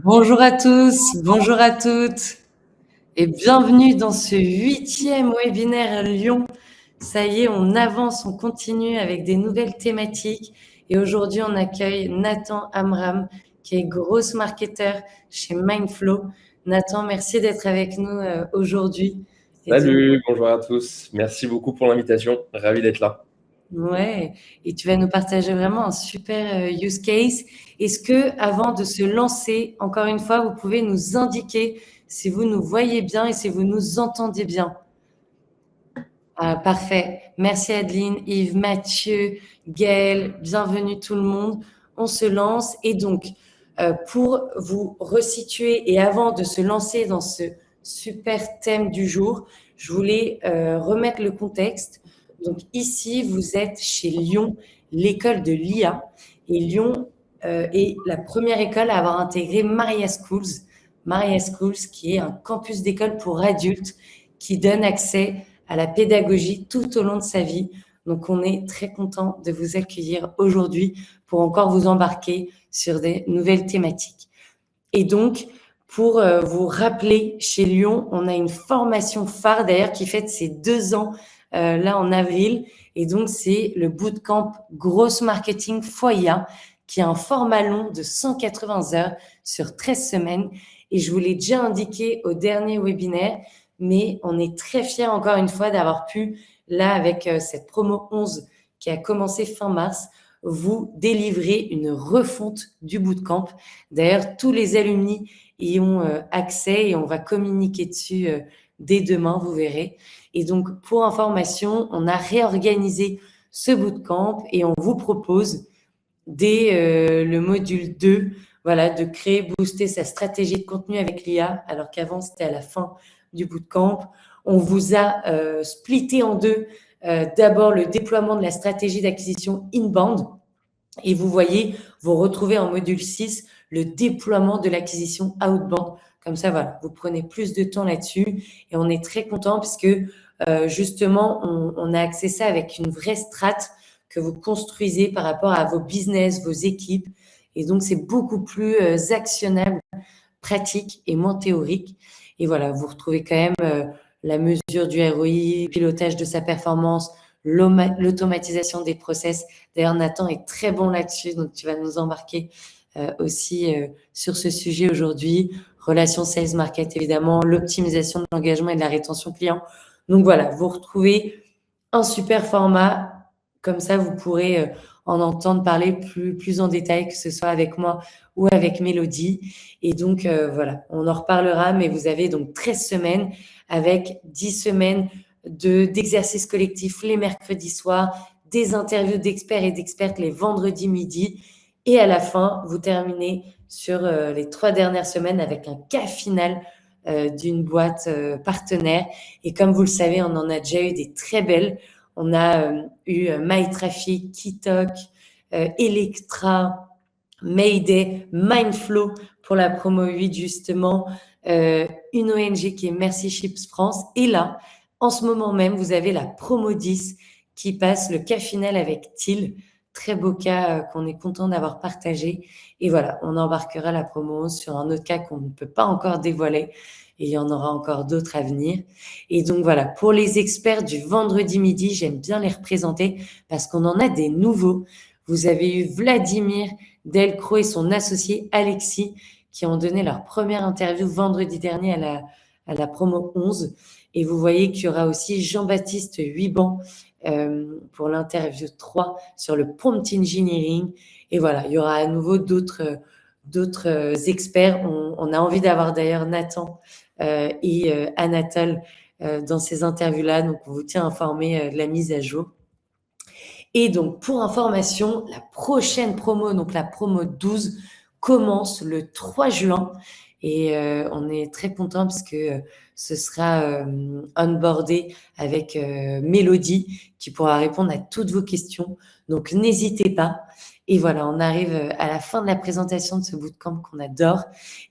Bonjour à tous, bonjour à toutes et bienvenue dans ce 8e webinaire à Lyon. Ça y est, on avance, on continue avec des nouvelles thématiques et aujourd'hui on accueille Nathan Amram qui est grosse marketeur chez Mindflow. Nathan, merci d'être avec nous aujourd'hui. Salut, bonjour à tous. Merci beaucoup pour l'invitation. Ravi d'être là. Ouais, et tu vas nous partager vraiment un super use case. Est-ce que, avant de se lancer, encore une fois, vous pouvez nous indiquer si vous nous voyez bien et si vous nous entendez bien? Ah, parfait. Merci Adeline, Yves, Mathieu, Gaël, bienvenue tout le monde. On se lance et donc, pour vous resituer et avant de se lancer dans ce super thème du jour, je voulais remettre le contexte. Donc ici, vous êtes chez Lyon, l'école de l'IA. Et Lyon est la première école à avoir intégré Maria Schools. Maria Schools, qui est un campus d'école pour adultes qui donne accès à la pédagogie tout au long de sa vie. Donc, on est très content de vous accueillir aujourd'hui pour encore vous embarquer sur des nouvelles thématiques. Et donc, pour vous rappeler, chez Lyon, on a une formation phare d'ailleurs qui fête ses 2 ans là en avril. Et donc, c'est le bootcamp Gross Marketing Foya, qui est un format long de 180 heures sur 13 semaines. Et je vous l'ai déjà indiqué au dernier webinaire, mais on est très fiers encore une fois d'avoir pu, là avec cette promo 11 qui a commencé fin mars, vous délivrer une refonte du bootcamp. D'ailleurs, tous les alumni y ont accès et on va communiquer dessus dès demain, vous verrez. Et donc, pour information, on a réorganisé ce bootcamp et on vous propose dès le module 2, voilà, de créer, booster sa stratégie de contenu avec l'IA, alors qu'avant, c'était à la fin du bootcamp. On vous a splitté en deux. D'abord, le déploiement de la stratégie d'acquisition inbound. Et vous voyez, vous retrouvez en module 6 le déploiement de l'acquisition outbound. Comme ça, voilà, vous prenez plus de temps là-dessus. Et on est très content puisque justement, on a accès ça avec une vraie strate que vous construisez par rapport à vos business, vos équipes. Et donc, c'est beaucoup plus actionnable, pratique et moins théorique. Et voilà, vous retrouvez quand même la mesure du ROI, pilotage de sa performance, l'automatisation des process. D'ailleurs, Nathan est très bon là-dessus, donc tu vas nous embarquer aussi sur ce sujet aujourd'hui. Relations sales market, évidemment, l'optimisation de l'engagement et de la rétention client. Donc voilà, vous retrouvez un super format. Comme ça, vous pourrez en entendre parler plus en détail, que ce soit avec moi ou avec Mélodie. Et donc, voilà, on en reparlera, mais vous avez donc 13 semaines avec 10 semaines d'exercices collectifs les mercredis soirs, des interviews d'experts et d'expertes les vendredis midi. Et à la fin, vous terminez sur les 3 dernières semaines avec un cas final d'une boîte partenaire. Et comme vous le savez, on en a déjà eu des très belles. On a eu MyTraffic, Kitok, Electra, Mayday, Mindflow pour la promo 8 justement, une ONG qui est Merci Chips France. Et là, en ce moment même, vous avez la promo 10 qui passe le cas final avec Thiel. Très beau cas qu'on est content d'avoir partagé. Et voilà, on embarquera la promo 11 sur un autre cas qu'on ne peut pas encore dévoiler. Et il y en aura encore d'autres à venir. Et donc voilà, pour les experts du vendredi midi, j'aime bien les représenter parce qu'on en a des nouveaux. Vous avez eu Vladimir Delcro et son associé Alexis qui ont donné leur première interview vendredi dernier à la promo 11. Et vous voyez qu'il y aura aussi Jean-Baptiste Huiban pour l'interview 3 sur le prompt engineering. Et voilà, il y aura à nouveau d'autres experts. On a envie d'avoir d'ailleurs Nathan et Anatole dans ces interviews-là. Donc, on vous tient informé de la mise à jour. Et donc, pour information, la prochaine promo, donc la promo 12, commence le 3 juin. Et on est très content parce que ce sera onboardé avec Mélodie qui pourra répondre à toutes vos questions. Donc, n'hésitez pas. Et voilà, on arrive à la fin de la présentation de ce bootcamp qu'on adore.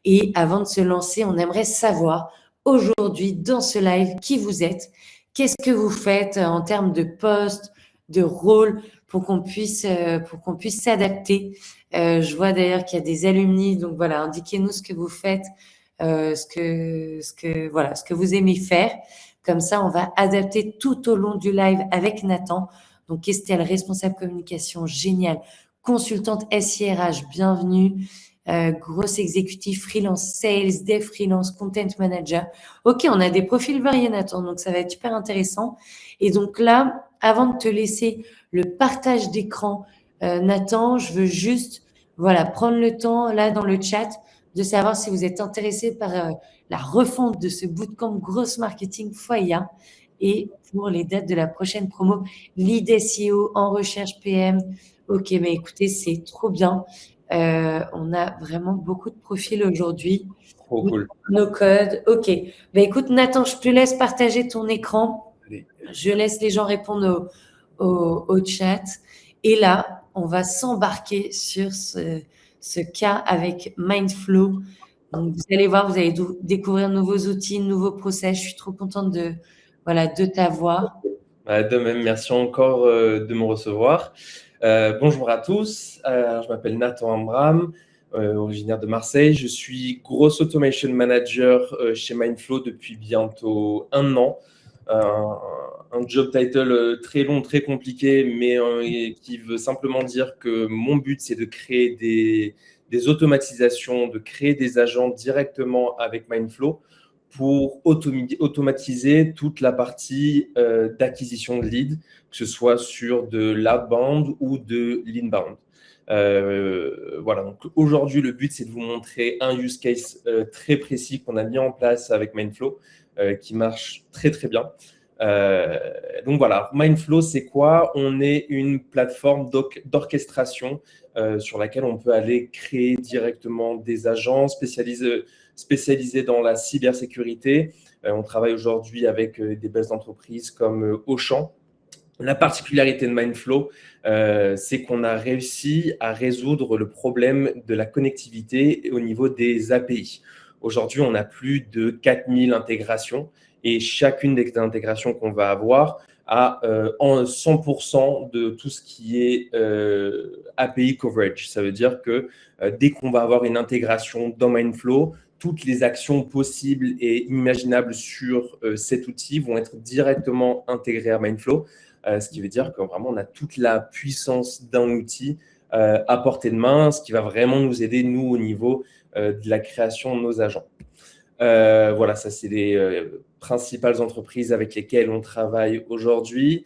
Et avant de se lancer, on aimerait savoir aujourd'hui, dans ce live, qui vous êtes, qu'est-ce que vous faites en termes de poste, de rôle. pour qu'on puisse s'adapter. Je vois d'ailleurs qu'il y a des alumni, donc voilà, indiquez-nous ce que vous faites, ce que vous aimez faire. Comme ça, on va adapter tout au long du live avec Nathan. Donc, Estelle, responsable communication, génial. Consultante SIRH, bienvenue. Grosse exécutive, freelance sales, dev freelance, content manager. Ok, on a des profils variés, Nathan, donc ça va être super intéressant. Et donc là, avant de te laisser le partage d'écran, Nathan, je veux juste prendre le temps, là, dans le chat, de savoir si vous êtes intéressé par la refonte de ce bootcamp Gross Marketing Foya et pour les dates de la prochaine promo, lead SEO en recherche PM. Ok, mais écoutez, c'est trop bien. On a vraiment beaucoup de profils aujourd'hui. Trop cool. Nos codes. Ok. Ben écoute, Nathan, je te laisse partager ton écran. Allez. Je laisse les gens répondre au chat. Et là, on va s'embarquer sur ce cas avec Mindflow. Donc, vous allez voir, vous allez découvrir de nouveaux outils, de nouveaux process. Je suis trop contente de t'avoir. De même, merci encore de me recevoir. Bonjour à tous, je m'appelle Nathan Ambram, originaire de Marseille. Je suis Gross Automation Manager chez Mindflow depuis bientôt 1 an. Un job title très long, très compliqué, mais qui veut simplement dire que mon but, c'est de créer des automatisations, de créer des agents directement avec Mindflow pour automatiser toute la partie d'acquisition de leads, que ce soit sur de l'outbound ou de l'inbound. Voilà, donc aujourd'hui, le but, c'est de vous montrer un use case très précis qu'on a mis en place avec Mindflow, qui marche très, très bien. Donc voilà, Mindflow, c'est quoi? On est une plateforme d'orchestration sur laquelle on peut aller créer directement des agents spécialisés dans la cybersécurité. On travaille aujourd'hui avec des belles entreprises comme Auchan. La particularité de Mindflow, c'est qu'on a réussi à résoudre le problème de la connectivité au niveau des API. Aujourd'hui, on a plus de 4000 intégrations et chacune des intégrations qu'on va avoir a en 100% de tout ce qui est API coverage. Ça veut dire que dès qu'on va avoir une intégration dans Mindflow, toutes les actions possibles et imaginables sur cet outil vont être directement intégrées à Mindflow. Ce qui veut dire que vraiment, on a toute la puissance d'un outil à portée de main, ce qui va vraiment nous aider, nous, au niveau de la création de nos agents. Voilà, ça, c'est les principales entreprises avec lesquelles on travaille aujourd'hui.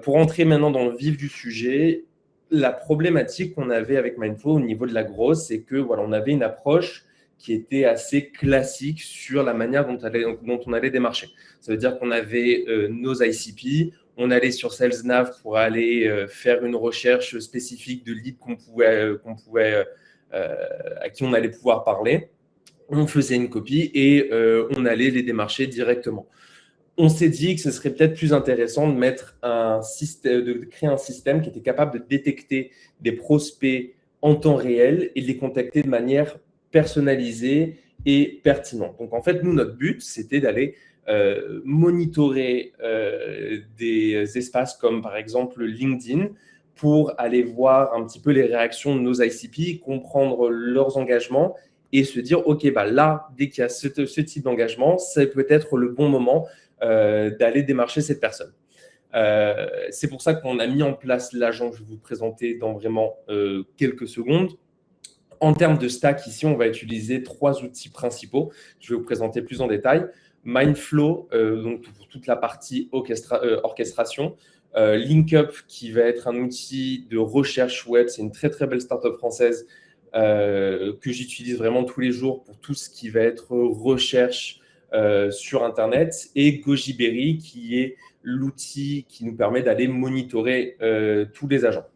Pour entrer maintenant dans le vif du sujet, la problématique qu'on avait avec Mindflow au niveau de la grosse, c'est que voilà, on avait une approche qui était assez classique sur la manière dont on allait démarcher. Ça veut dire qu'on avait nos ICP, on allait sur SalesNav pour aller faire une recherche spécifique de leads à qui on allait pouvoir parler. On faisait une copie et on allait les démarcher directement. On s'est dit que ce serait peut-être plus intéressant de créer un système qui était capable de détecter des prospects en temps réel et de les contacter de manière personnalisée et pertinente. Donc, en fait, nous, notre but, c'était d'aller monitorer des espaces comme, par exemple, LinkedIn pour aller voir un petit peu les réactions de nos ICP, comprendre leurs engagements et se dire, OK, là, dès qu'il y a ce type d'engagement, c'est peut-être le bon moment d'aller démarcher cette personne. C'est pour ça qu'on a mis en place l'agent que je vais vous présenter dans vraiment quelques secondes. En termes de stack, ici, on va utiliser 3 outils principaux. Je vais vous présenter plus en détail. Mindflow, donc pour toute la partie orchestration. LinkUp, qui va être un outil de recherche web. C'est une très, très belle startup française que j'utilise vraiment tous les jours pour tout ce qui va être recherche sur Internet. Et Gojiberry, qui est l'outil qui nous permet d'aller monitorer tous les agents.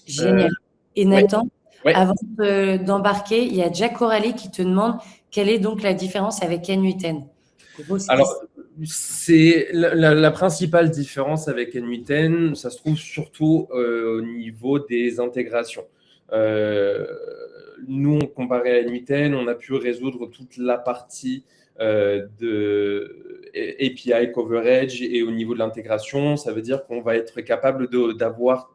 Génial. Et Nathan, ouais. Avant d'embarquer, il y a Jack Coralie qui te demande quelle est donc la différence avec N8N. Alors, c'est la principale différence avec N8N, ça se trouve surtout au niveau des intégrations. Nous, comparé à N8N, on a pu résoudre toute la partie de API coverage et au niveau de l'intégration, ça veut dire qu'on va être capable d'avoir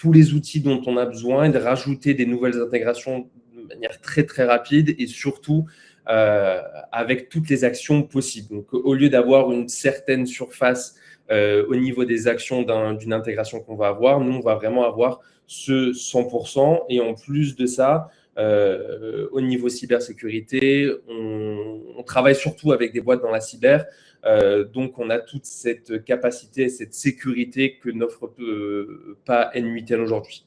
tous les outils dont on a besoin et de rajouter des nouvelles intégrations de manière très, très rapide et surtout avec toutes les actions possibles. Donc, au lieu d'avoir une certaine surface au niveau des actions d'une intégration qu'on va avoir, nous, on va vraiment avoir ce 100%. Et en plus de ça, au niveau cybersécurité, on travaille surtout avec des boîtes dans la cyber. Donc, on a toute cette capacité, cette sécurité que n'offre pas NUITEL aujourd'hui.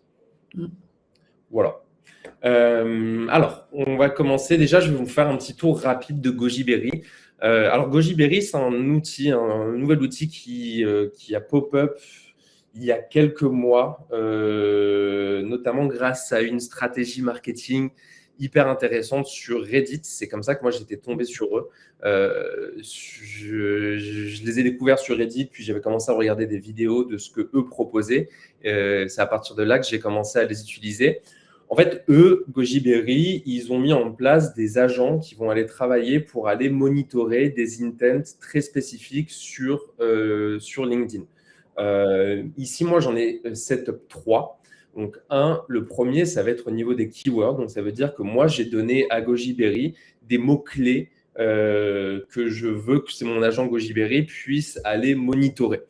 Voilà. Alors, on va commencer. Déjà, je vais vous faire un petit tour rapide de Goji Berry. Alors, Goji Berry, c'est un nouvel outil qui a pop-up il y a quelques mois, notamment grâce à une stratégie marketing hyper intéressante sur Reddit. C'est comme ça que moi, j'étais tombé sur eux. Je les ai découverts sur Reddit, puis j'avais commencé à regarder des vidéos de ce que eux proposaient. C'est à partir de là que j'ai commencé à les utiliser. En fait, eux, Goji Berry, ils ont mis en place des agents qui vont aller travailler pour aller monitorer des intents très spécifiques sur LinkedIn. Ici, moi, j'en ai setup 3. Donc, le premier, ça va être au niveau des keywords. Donc, ça veut dire que moi, j'ai donné à Goji Berry des mots-clés que je veux que mon agent Goji Berry puisse aller monitorer.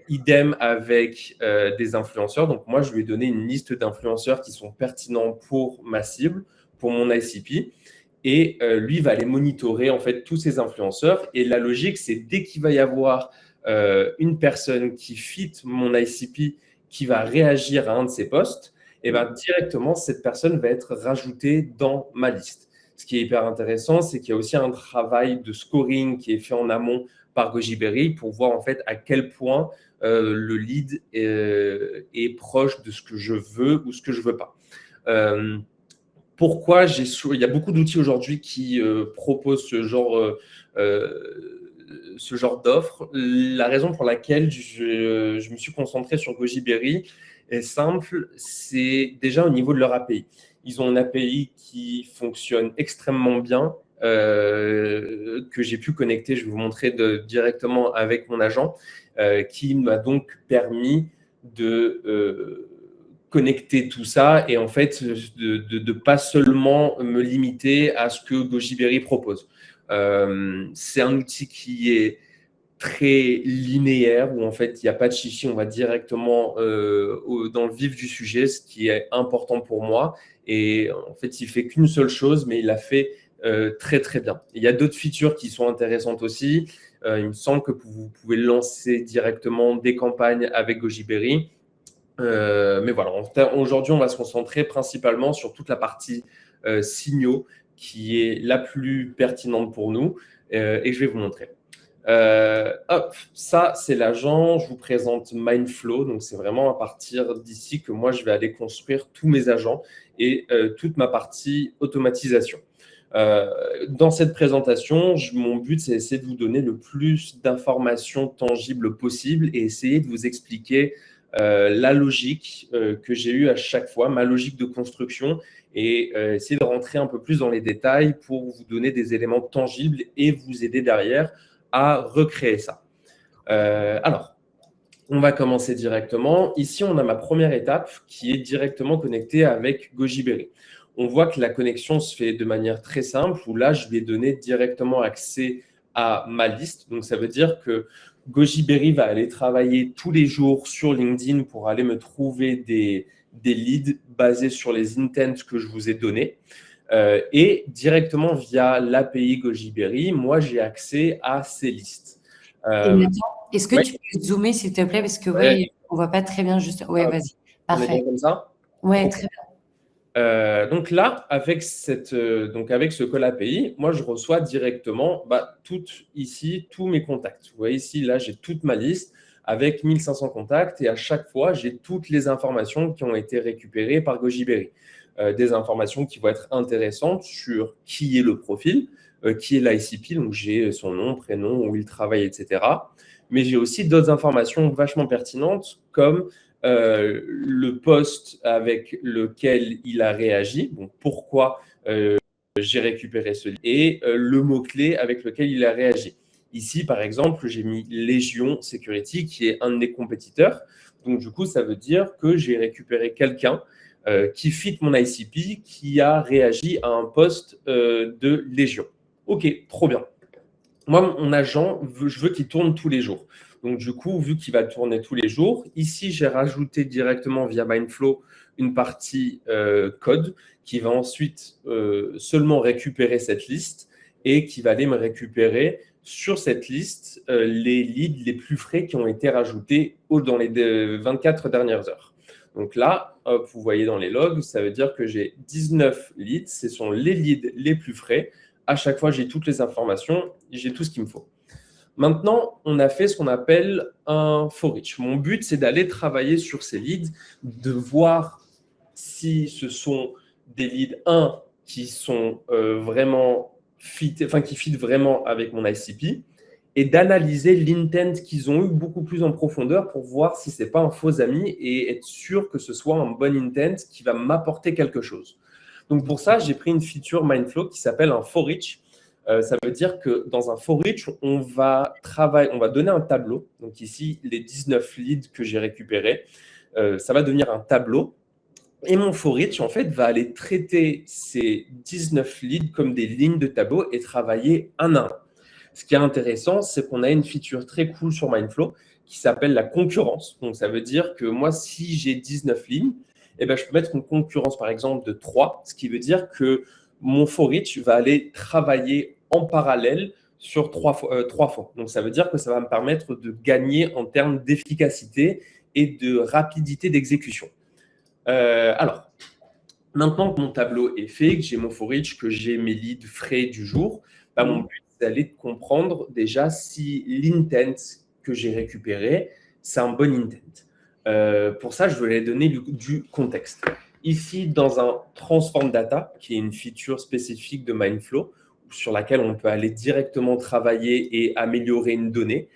Idem avec des influenceurs. Donc, moi, je lui ai donné une liste d'influenceurs qui sont pertinents pour ma cible, pour mon ICP. Et lui va aller monitorer en fait tous ces influenceurs. Et la logique, c'est dès qu'il va y avoir une personne qui fit mon ICP, qui va réagir à un de ces posts, et bien directement, cette personne va être rajoutée dans ma liste. Ce qui est hyper intéressant, c'est qu'il y a aussi un travail de scoring qui est fait en amont par Goji Berry pour voir en fait à quel point le lead est proche de ce que je veux ou ce que je veux pas. Pourquoi il y a beaucoup d'outils aujourd'hui qui proposent ce genre d'offre. La raison pour laquelle je me suis concentré sur Goji Berry est simple, c'est déjà au niveau de leur API. Ils ont une API qui fonctionne extrêmement bien, que j'ai pu connecter, je vais vous montrer directement avec mon agent, qui m'a donc permis de connecter tout ça et en fait de pas seulement me limiter à ce que Goji Berry propose. C'est un outil qui est très linéaire où en fait il n'y a pas de chichi, on va directement dans le vif du sujet, ce qui est important pour moi. Et en fait, il fait qu'une seule chose, mais il l'a fait très très bien. Il y a d'autres features qui sont intéressantes aussi. Il me semble que vous pouvez lancer directement des campagnes avec Goji Berry. Mais voilà, aujourd'hui, on va se concentrer principalement sur toute la partie signaux qui est la plus pertinente pour nous et je vais vous montrer. Ça, c'est l'agent. Je vous présente Mindflow. Donc, c'est vraiment à partir d'ici que moi, je vais aller construire tous mes agents et toute ma partie automatisation. Dans cette présentation, mon but, c'est d'essayer de vous donner le plus d'informations tangibles possible et essayer de vous expliquer la logique que j'ai eue à chaque fois, ma logique de construction et essayer de rentrer un peu plus dans les détails pour vous donner des éléments tangibles et vous aider derrière à recréer ça. Alors, on va commencer directement. Ici, on a ma première étape qui est directement connectée avec Goji Berry. On voit que la connexion se fait de manière très simple où là, je vais donner directement accès à ma liste. Donc, ça veut dire que Goji Berry va aller travailler tous les jours sur LinkedIn pour aller me trouver des leads basés sur les intents que je vous ai donnés. Et directement via l'API Goji Berry, moi, j'ai accès à ces listes. Est-ce que tu peux zoomer, s'il te plaît, parce que on ne voit pas très bien. Juste. Ouais, vas-y. Parfait. On est bien comme ça? Ouais, très bien. Donc là, avec ce call API, moi, je reçois directement tous mes contacts. Vous voyez ici, là, j'ai toute ma liste avec 1500 contacts et à chaque fois, j'ai toutes les informations qui ont été récupérées par Goji Berry. Des informations qui vont être intéressantes sur qui est le profil, qui est l'ICP, donc j'ai son nom, prénom, où il travaille, etc. Mais j'ai aussi d'autres informations vachement pertinentes comme le post avec lequel il a réagi, donc pourquoi j'ai récupéré ce et le mot-clé avec lequel il a réagi. Ici, par exemple, j'ai mis Légion Security, qui est un de mes compétiteurs. Donc, du coup, ça veut dire que j'ai récupéré quelqu'un qui fit mon ICP, qui a réagi à un post de Légion. OK, trop bien. Moi, mon agent, je veux qu'il tourne tous les jours. Donc, du coup, vu qu'il va tourner tous les jours, ici, j'ai rajouté directement via Mindflow une partie code qui va ensuite seulement récupérer cette liste et qui va aller me récupérer sur cette liste les leads les plus frais qui ont été rajoutés dans les 24 dernières heures. Donc là, hop, vous voyez dans les logs, ça veut dire que j'ai 19 leads. Ce sont les leads les plus frais. À chaque fois, j'ai toutes les informations, j'ai tout ce qu'il me faut. Maintenant, on a fait ce qu'on appelle un for each. Mon but, c'est d'aller travailler sur ces leads, de voir si ce sont des leads, qui sont vraiment qui fit vraiment avec mon ICP, et d'analyser l'intent qu'ils ont eu beaucoup plus en profondeur pour voir si ce n'est pas un faux ami et être sûr que ce soit un bon intent qui va m'apporter quelque chose. Donc pour ça, j'ai pris une feature Mindflow qui s'appelle un for each. Ça veut dire que dans un for each, on va donner un tableau. Donc ici, les 19 leads que j'ai récupérés, ça va devenir un tableau. Et mon for each, en fait, va aller traiter ces 19 leads comme des lignes de tableau et travailler un à un. Ce qui est intéressant, c'est qu'on a une feature très cool sur Mindflow qui s'appelle la concurrence. Donc, ça veut dire que moi, si j'ai 19 lignes, je peux mettre une concurrence, par exemple, de 3, ce qui veut dire que mon for each va aller travailler en parallèle sur 3 fois. Donc, ça veut dire que ça va me permettre de gagner en termes d'efficacité et de rapidité d'exécution. Alors, maintenant que mon tableau est fait, que j'ai mon for each, que j'ai mes leads frais du jour, mon but, c'est d'aller comprendre déjà si l'intent que j'ai récupéré, c'est un bon intent. Pour ça, je vais aller donner du contexte. Ici, dans un transform data, qui est une feature spécifique de Mindflow, sur laquelle on peut aller directement travailler et améliorer une donnée.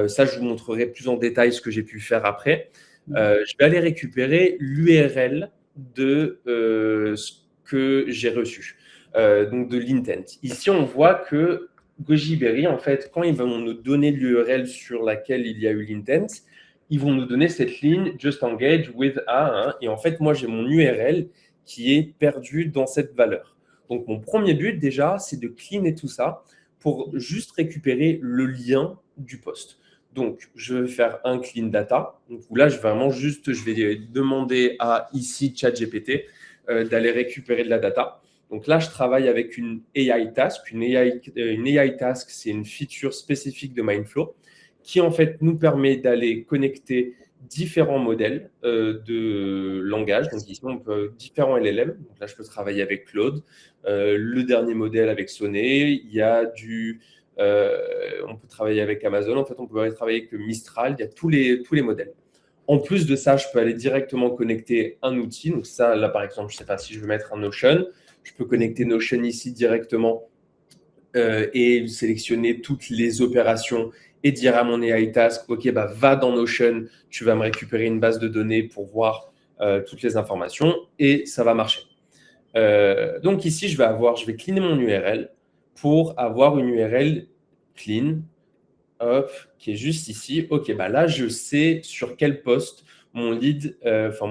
Ça, je vous montrerai plus en détail ce que j'ai pu faire après. Je vais aller récupérer l'URL de ce que j'ai reçu, donc de l'intent. Ici, on voit que Goji-Berry, en fait, quand ils vont nous donner l'URL sur laquelle il y a eu l'intent, ils vont nous donner cette ligne « Just engage with a ». Et en fait, moi, j'ai mon URL qui est perdu dans cette valeur. Donc, mon premier but, déjà, c'est de cleaner tout ça pour juste récupérer le lien du post. Donc, je vais faire un clean data. Donc, là, je vais demander à ici ChatGPT d'aller récupérer de la data. Donc là, je travaille avec une AI task. Une AI task, c'est une feature spécifique de Mindflow qui, en fait, nous permet d'aller connecter différents modèles de langage. Donc ici, on peut différents LLM. Donc là, je peux travailler avec Claude. Le dernier modèle avec Sonnet. Il y a on peut travailler avec Amazon. En fait, on peut travailler avec Mistral. Il y a tous les modèles. En plus de ça, je peux aller directement connecter un outil. Donc ça, là, par exemple, je ne sais pas si je veux mettre un Notion. Je peux connecter Notion ici directement et sélectionner toutes les opérations et dire à mon AI task, OK, va dans Notion, tu vas me récupérer une base de données pour voir toutes les informations et ça va marcher. Donc ici, je vais cleaner mon URL pour avoir une URL clean, hop, qui est juste ici. OK, là, je sais sur quel poste mon lead,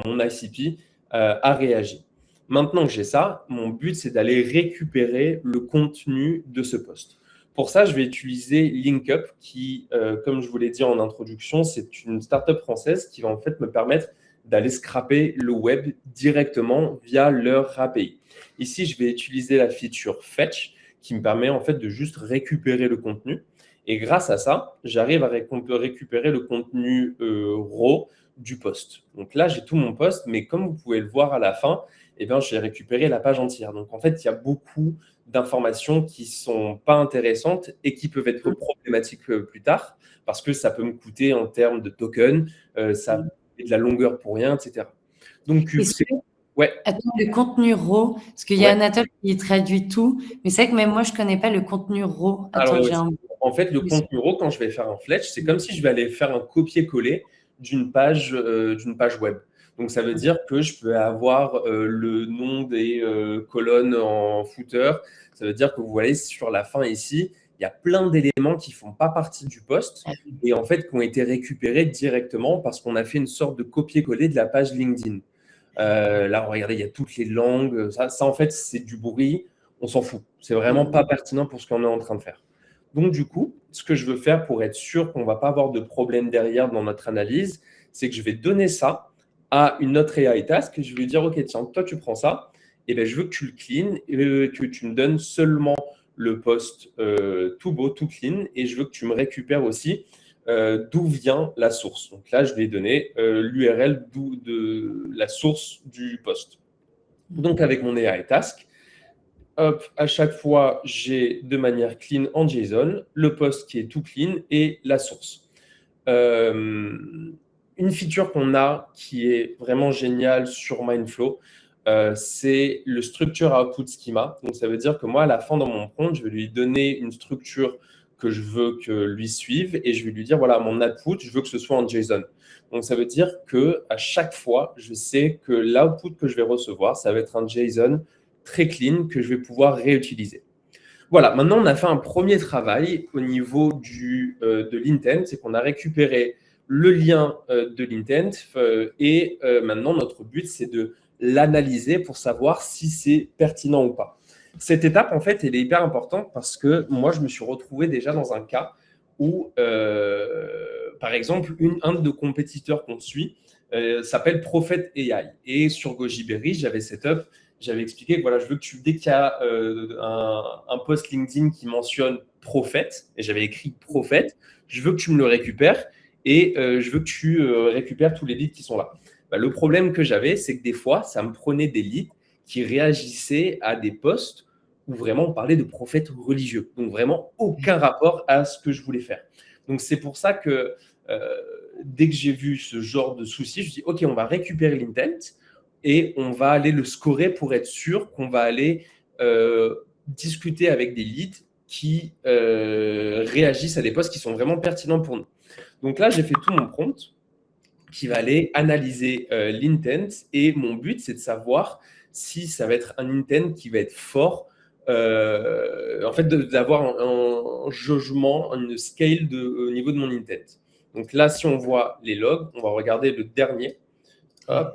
mon ICP a réagi. Maintenant que j'ai ça, mon but, c'est d'aller récupérer le contenu de ce poste. Pour ça, je vais utiliser LinkUp qui, comme je vous l'ai dit en introduction, c'est une startup française qui va en fait me permettre d'aller scraper le web directement via leur API. Ici, je vais utiliser la feature Fetch qui me permet en fait de juste récupérer le contenu. Et grâce à ça, j'arrive à récupérer le contenu raw du post. Donc là, j'ai tout mon post, mais comme vous pouvez le voir à la fin, j'ai récupéré la page entière. Donc en fait, il y a beaucoup d'informations qui ne sont pas intéressantes et qui peuvent être problématiques plus tard parce que ça peut me coûter en termes de tokens, ça fait de la longueur pour rien, etc. Donc, Attends, le contenu raw, parce qu'il y a Anatole qui traduit tout, mais c'est vrai que même moi, je ne connais pas le contenu raw. En fait, le contenu raw, quand je vais faire un fletch, c'est comme si je vais aller faire un copier-coller d'une page web. Donc, ça veut dire que je peux avoir le nom des colonnes en footer. Ça veut dire que vous voyez sur la fin ici, il y a plein d'éléments qui ne font pas partie du post et en fait qui ont été récupérés directement parce qu'on a fait une sorte de copier-coller de la page LinkedIn. Là, regardez, il y a toutes les langues. Ça en fait, c'est du bruit. On s'en fout. C'est vraiment pas pertinent pour ce qu'on est en train de faire. Donc, du coup, ce que je veux faire pour être sûr qu'on ne va pas avoir de problème derrière dans notre analyse, c'est que je vais donner ça à une autre AI task et je vais lui dire, OK, tiens, toi, tu prends ça, et ben, je veux que tu le clean, et que tu me donnes seulement le post tout beau, tout clean, et je veux que tu me récupères aussi d'où vient la source. Donc là, je vais donner l'URL de la source du post. Donc, avec mon AI task, hop, à chaque fois, j'ai de manière clean en JSON le post qui est tout clean et la source. Une feature qu'on a qui est vraiment géniale sur Mindflow, c'est le structure output schema. Donc, ça veut dire que moi, à la fin, dans mon prompt, je vais lui donner une structure que je veux que lui suive et je vais lui dire, voilà, mon output, je veux que ce soit en JSON. Donc, ça veut dire qu'à chaque fois, je sais que l'output que je vais recevoir, ça va être un JSON très clean que je vais pouvoir réutiliser. Voilà, maintenant, on a fait un premier travail au niveau de l'intent, c'est qu'on a récupéré le lien de l'intent et maintenant, notre but, c'est de l'analyser pour savoir si c'est pertinent ou pas. Cette étape, en fait, elle est hyper importante parce que moi, je me suis retrouvé déjà dans un cas où, par exemple, un de nos compétiteurs qu'on suit s'appelle Prophet AI. Et sur Gojiberry, j'avais expliqué que voilà, je veux que dès qu'il y a un post LinkedIn qui mentionne prophète, et j'avais écrit prophète, je veux que tu me le récupères et je veux que tu récupères tous les leads qui sont là. Bah, le problème que j'avais, c'est que des fois, ça me prenait des leads qui réagissaient à des posts où vraiment on parlait de prophètes religieux. Donc vraiment aucun rapport à ce que je voulais faire. Donc c'est pour ça que dès que j'ai vu ce genre de souci, je me dis OK, on va récupérer l'intent et on va aller le scorer pour être sûr qu'on va aller discuter avec des leads qui réagissent à des posts qui sont vraiment pertinents pour nous. Donc là, j'ai fait tout mon prompt qui va aller analyser l'intent et mon but, c'est de savoir si ça va être un intent qui va être fort, en fait, d'avoir un jugement, une scale au niveau de mon intent. Donc là, si on voit les logs, on va regarder le dernier. Hop.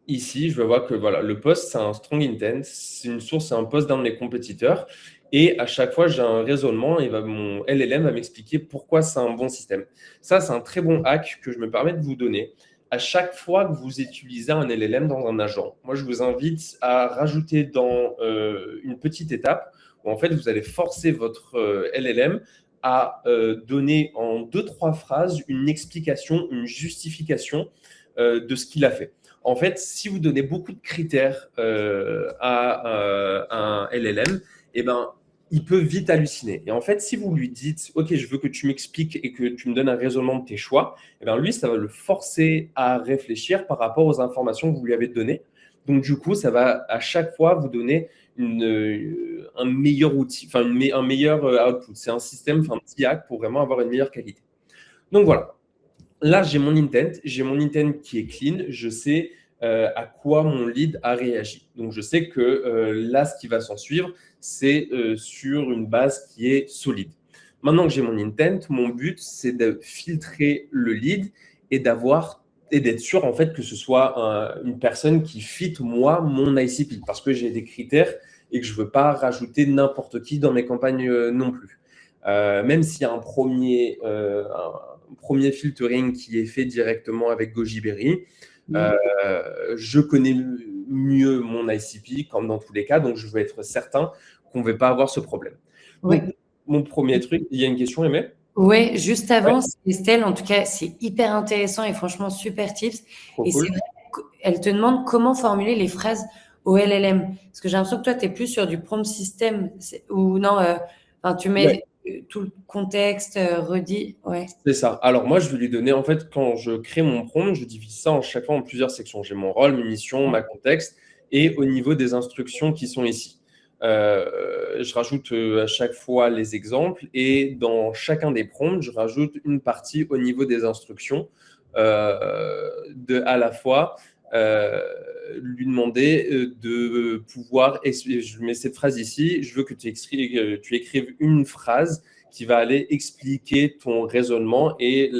Ici, je vais voir que voilà, le post, c'est un strong intent, c'est une source, c'est un post d'un de mes compétiteurs. Et à chaque fois, j'ai un raisonnement et mon LLM va m'expliquer pourquoi c'est un bon système. Ça, c'est un très bon hack que je me permets de vous donner. À chaque fois que vous utilisez un LLM dans un agent, moi, je vous invite à rajouter dans une petite étape où en fait, vous allez forcer votre LLM à donner en 2-3 phrases une explication, une justification de ce qu'il a fait. En fait, si vous donnez beaucoup de critères à un LLM, eh ben, il peut vite halluciner. Et en fait, si vous lui dites « Ok, je veux que tu m'expliques et que tu me donnes un raisonnement de tes choix », eh ben, lui, ça va le forcer à réfléchir par rapport aux informations que vous lui avez données. Donc, du coup, ça va à chaque fois vous donner un meilleur outil, enfin un meilleur output. C'est un système, un petit hack pour vraiment avoir une meilleure qualité. Donc, voilà. Là, j'ai mon intent qui est clean. Je sais à quoi mon lead a réagi. Donc, je sais que là, ce qui va s'en suivre, c'est sur une base qui est solide. Maintenant que j'ai mon intent, mon but, c'est de filtrer le lead et d'être sûr en fait que ce soit une personne qui fit moi, mon ICP, parce que j'ai des critères et que je ne veux pas rajouter n'importe qui dans mes campagnes non plus. Même s'il y a un premier filtering qui est fait directement avec Gojiberry, je connais mieux mon ICP, comme dans tous les cas, donc je veux être certain qu'on ne va pas avoir ce problème. Ouais. Donc, mon premier truc, il y a une question, Aimé? Oui, juste avant, Estelle, en tout cas, c'est hyper intéressant et franchement, super tips. Trop Et cool. c'est vrai qu'elle te demande comment formuler les phrases au LLM. Parce que j'ai l'impression que toi, tu es plus sur du prompt system ou non, tu mets tout le contexte redit. Ouais. C'est ça. Alors moi, je vais lui donner, en fait, quand je crée mon prompt, je divise ça chaque fois en plusieurs sections. J'ai mon rôle, mes missions, ma contexte et au niveau des instructions qui sont ici. Je rajoute à chaque fois les exemples et dans chacun des prompts, je rajoute une partie au niveau des instructions à la fois lui demander de pouvoir, je mets cette phrase ici, je veux que tu écrives une phrase qui va aller expliquer ton raisonnement et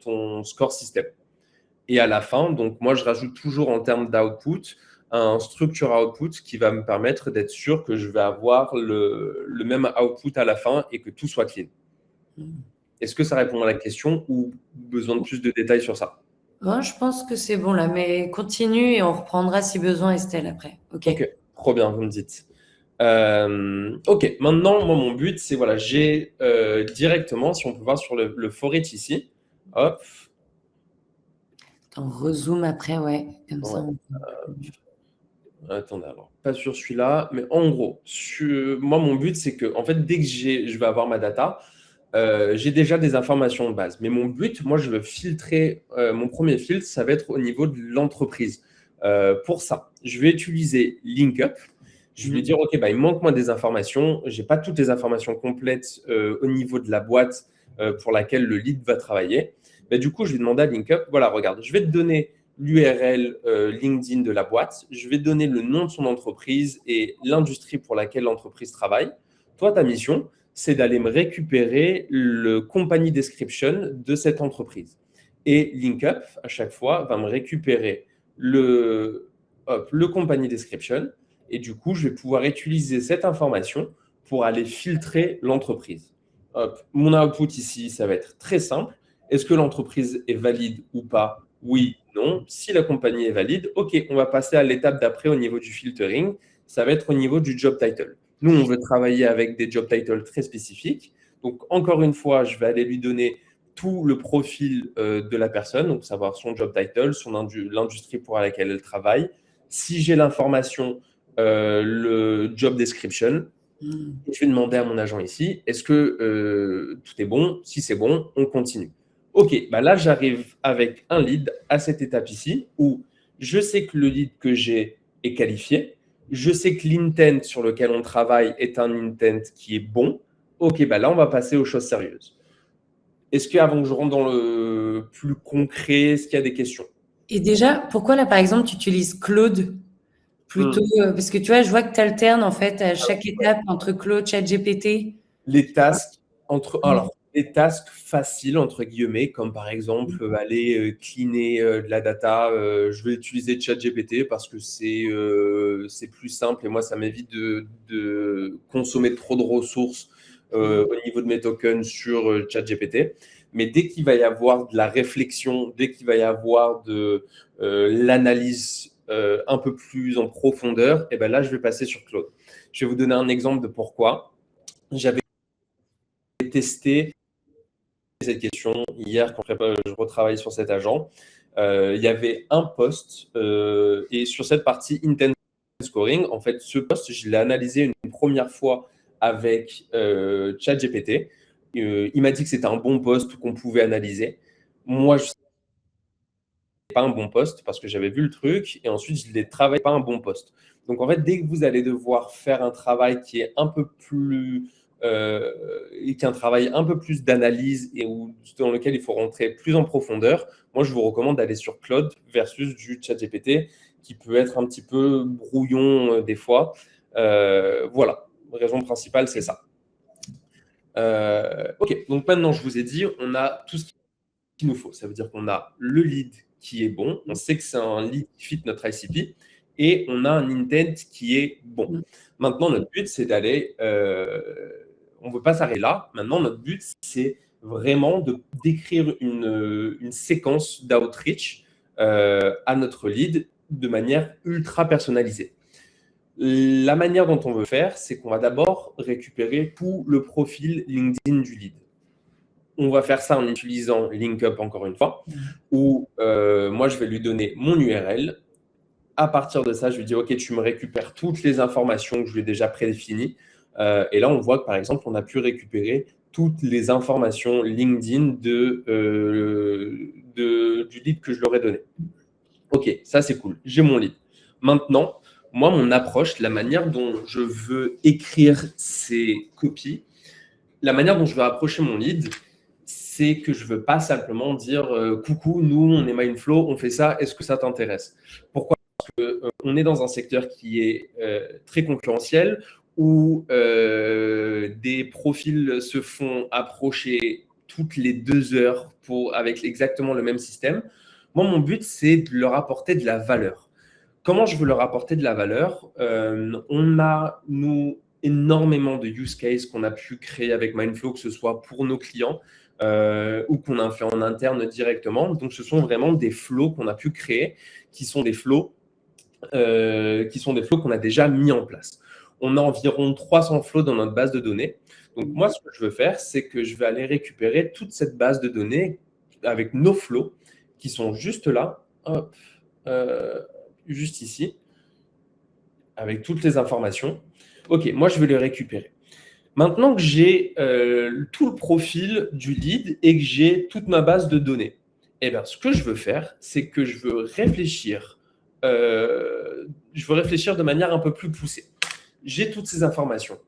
ton score système. Et à la fin, donc moi, je rajoute toujours en termes d'output un structure output qui va me permettre d'être sûr que je vais avoir le même output à la fin et que tout soit clean. Est-ce que ça répond à la question ou besoin de plus de détails sur ça? Moi, je pense que c'est bon là, mais continue et on reprendra si besoin, Estelle, après. OK. Ok, trop bien, vous me dites. Ok, maintenant, moi, mon but, c'est, voilà, j'ai directement, si on peut voir sur le for each ici, hop, On rezoome après, ouais. Comme ça, ouais. Attendez, alors, pas sur celui-là, mais en gros, moi, mon but, c'est que, en fait, dès que je vais avoir ma data, j'ai déjà des informations de base. Mais mon but, moi, je veux filtrer, mon premier filtre, ça va être au niveau de l'entreprise. Pour ça, je vais utiliser LinkUp. Je vais dire, OK, bah, il manque moi des informations. Je n'ai pas toutes les informations complètes au niveau de la boîte pour laquelle le lead va travailler. Bah, du coup, je vais demander à LinkUp, voilà, regarde, je vais te donner l'URL LinkedIn de la boîte, je vais te donner le nom de son entreprise et l'industrie pour laquelle l'entreprise travaille. Toi, ta mission, c'est d'aller me récupérer le company description de cette entreprise. Et LinkUp, à chaque fois, va me récupérer le company description. Et du coup, je vais pouvoir utiliser cette information pour aller filtrer l'entreprise. Mon output ici, ça va être très simple. Est-ce que l'entreprise est valide ou pas? Oui, non. Si la compagnie est valide, OK, on va passer à l'étape d'après au niveau du filtering. Ça va être au niveau du job title. Nous, on veut travailler avec des job titles très spécifiques. Donc, encore une fois, je vais aller lui donner tout le profil de la personne, donc savoir son job title, l'industrie pour laquelle elle travaille. Si j'ai l'information, le job description, je vais demander à mon agent ici, est-ce que tout est bon? Si c'est bon, on continue. OK, bah là, j'arrive avec un lead à cette étape ici où je sais que le lead que j'ai est qualifié. Je sais que l'intent sur lequel on travaille est un intent qui est bon. OK, bah là, on va passer aux choses sérieuses. Est-ce qu'avant que je rentre dans le plus concret, est-ce qu'il y a des questions? Et déjà, pourquoi là, par exemple, tu utilises Claude plutôt parce que tu vois, je vois que tu alternes en fait à chaque étape entre Claude, ChatGPT. Les tasks alors, les tasks faciles entre guillemets, comme par exemple aller cleaner de la data. Je vais utiliser ChatGPT parce que c'est plus simple et moi ça m'évite de consommer trop de ressources au niveau de mes tokens sur ChatGPT. Mais dès qu'il va y avoir de la réflexion, dès qu'il va y avoir de l'analyse un peu plus en profondeur, et ben là je vais passer sur Claude. Je vais vous donner un exemple de pourquoi. J'avais testé cette question hier quand je retravaillais sur cet agent. Il y avait un poste et sur cette partie intent scoring, en fait, ce poste, je l'ai analysé une première fois avec ChatGPT. Il m'a dit que c'était un bon poste qu'on pouvait analyser. Moi, je ne savais pas un bon poste parce que j'avais vu le truc et ensuite, je l'ai travaillé pas un bon poste. Donc, en fait, dès que vous allez devoir faire un travail qui est un peu plus et qui est un travail un peu plus d'analyse et dans lequel il faut rentrer plus en profondeur, moi, je vous recommande d'aller sur Claude versus du ChatGPT qui peut être un petit peu brouillon des fois. Voilà, la raison principale, c'est ça. OK, donc maintenant, je vous ai dit, on a tout ce qu'il nous faut. Ça veut dire qu'on a le lead qui est bon, on sait que c'est un lead qui fit notre ICP, et on a un intent qui est bon. Maintenant, notre but, c'est d'aller... on ne veut pas s'arrêter là. Maintenant, notre but, c'est vraiment d'écrire une séquence d'outreach à notre lead de manière ultra personnalisée. La manière dont on veut faire, c'est qu'on va d'abord récupérer tout le profil LinkedIn du lead. On va faire ça en utilisant LinkUp encore une fois, où moi, je vais lui donner mon URL. À partir de ça, je lui dis, OK, tu me récupères toutes les informations que je lui ai déjà prédéfinies. Et là, on voit que, par exemple, on a pu récupérer toutes les informations LinkedIn du lead que je leur ai donné. OK, ça, c'est cool. J'ai mon lead. Maintenant, moi, mon approche, la manière dont je veux écrire ces copies, la manière dont je veux approcher mon lead, c'est que je ne veux pas simplement dire coucou, nous, on est Mindflow, on fait ça, est-ce que ça t'intéresse? Pourquoi? Parce qu'on est dans un secteur qui est très concurrentiel, où des profils se font approcher toutes les 2 heures avec exactement le même système. Moi, mon but, c'est de leur apporter de la valeur. Comment je veux leur apporter de la valeur? On a, nous, énormément de use cases qu'on a pu créer avec Mindflow, que ce soit pour nos clients ou qu'on a fait en interne directement. Donc, ce sont vraiment des flows qu'on a pu créer, qui sont des flows qu'on a déjà mis en place. On a environ 300 flows dans notre base de données. Donc, moi, ce que je veux faire, c'est que je vais aller récupérer toute cette base de données avec nos flows qui sont juste là, hop, juste ici, avec toutes les informations. OK, moi, je vais les récupérer. Maintenant que j'ai tout le profil du lead et que j'ai toute ma base de données, eh bien, ce que je veux faire, c'est que je veux réfléchir de manière un peu plus poussée. J'ai toutes ces informations.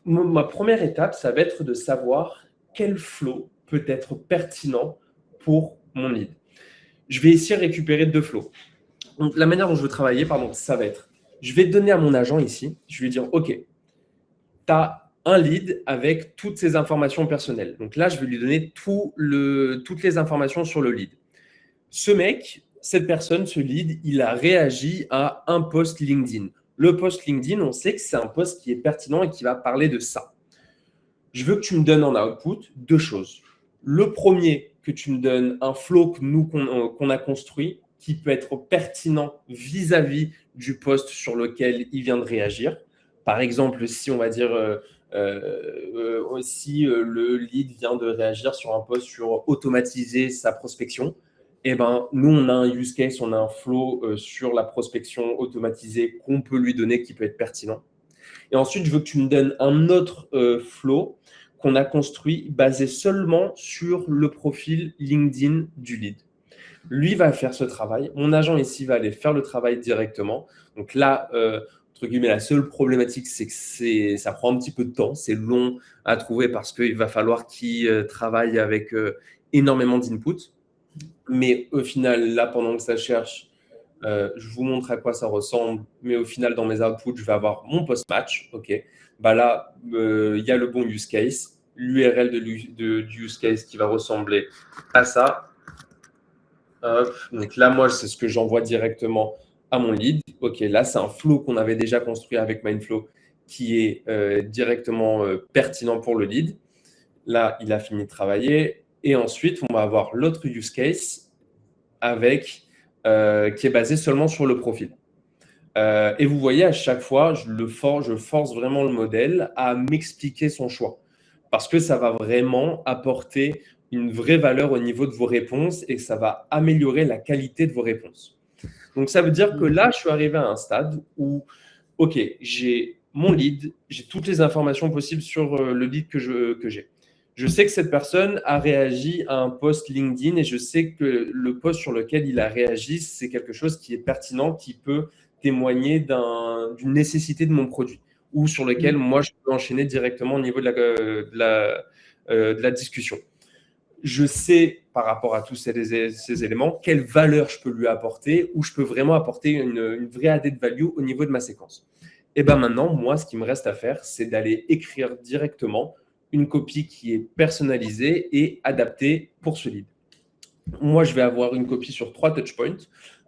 Ma première étape, ça va être de savoir quel flow peut être pertinent pour mon lead. Je vais ici récupérer 2 flows. Donc, la manière dont je veux travailler, ça va être, je vais donner à mon agent ici, je vais lui dire, OK, tu as un lead avec toutes ses informations personnelles. Donc là, je vais lui donner toutes les informations sur le lead. Ce mec, cette personne, ce lead, il a réagi à un post LinkedIn. Le post LinkedIn, on sait que c'est un post qui est pertinent et qui va parler de ça. Je veux que tu me donnes en output 2 choses. Le premier, que tu me donnes un flow qu'on a construit qui peut être pertinent vis-à-vis du post sur lequel il vient de réagir. Par exemple, si on va dire si le lead vient de réagir sur un post sur automatiser sa prospection, eh ben, nous, on a un use case, on a un flow sur la prospection automatisée qu'on peut lui donner qui peut être pertinent. Et ensuite, je veux que tu me donnes un autre flow qu'on a construit basé seulement sur le profil LinkedIn du lead. Lui va faire ce travail. Mon agent ici va aller faire le travail directement. Donc là, entre guillemets, la seule problématique, c'est que ça prend un petit peu de temps. C'est long à trouver parce qu'il va falloir qu'il travaille avec énormément d'input. Mais au final, là, pendant que ça cherche, je vous montre à quoi ça ressemble. Mais au final, dans mes outputs, je vais avoir mon post-match. OK. Bah là, il y a le bon use case. L'URL du use case qui va ressembler à ça. Hop. Donc là, moi, c'est ce que j'envoie directement à mon lead. OK, là, c'est un flow qu'on avait déjà construit avec Mindflow qui est directement pertinent pour le lead. Là, il a fini de travailler. Et ensuite, on va avoir l'autre use case qui est basé seulement sur le profil. Et vous voyez, à chaque fois, je force vraiment le modèle à m'expliquer son choix. Parce que ça va vraiment apporter une vraie valeur au niveau de vos réponses et que ça va améliorer la qualité de vos réponses. Donc, ça veut dire que là, je suis arrivé à un stade où, OK, j'ai mon lead, j'ai toutes les informations possibles sur le lead que j'ai. Je sais que cette personne a réagi à un post LinkedIn et je sais que le post sur lequel il a réagi, c'est quelque chose qui est pertinent, qui peut témoigner d'une nécessité de mon produit ou sur lequel moi, je peux enchaîner directement au niveau de la discussion. Je sais, par rapport à tous ces éléments, quelle valeur je peux lui apporter, où je peux vraiment apporter une vraie added value au niveau de ma séquence. Et bien maintenant, moi, ce qui me reste à faire, c'est d'aller écrire directement une copie qui est personnalisée et adaptée pour ce lead. Moi, je vais avoir une copie sur 3 touchpoints.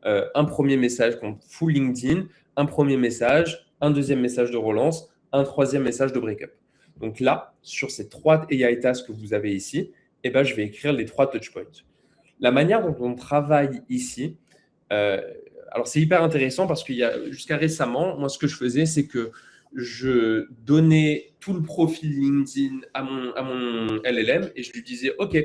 Un premier message contre full LinkedIn, un premier message, un deuxième message de relance, un troisième message de break-up. Donc là, sur ces 3 AI tasks que vous avez ici, eh ben, je vais écrire les 3 touchpoints. La manière dont on travaille ici, alors c'est hyper intéressant parce qu'il y a jusqu'à récemment, moi ce que je faisais, c'est que je donnais tout le profil LinkedIn à mon LLM et je lui disais, OK,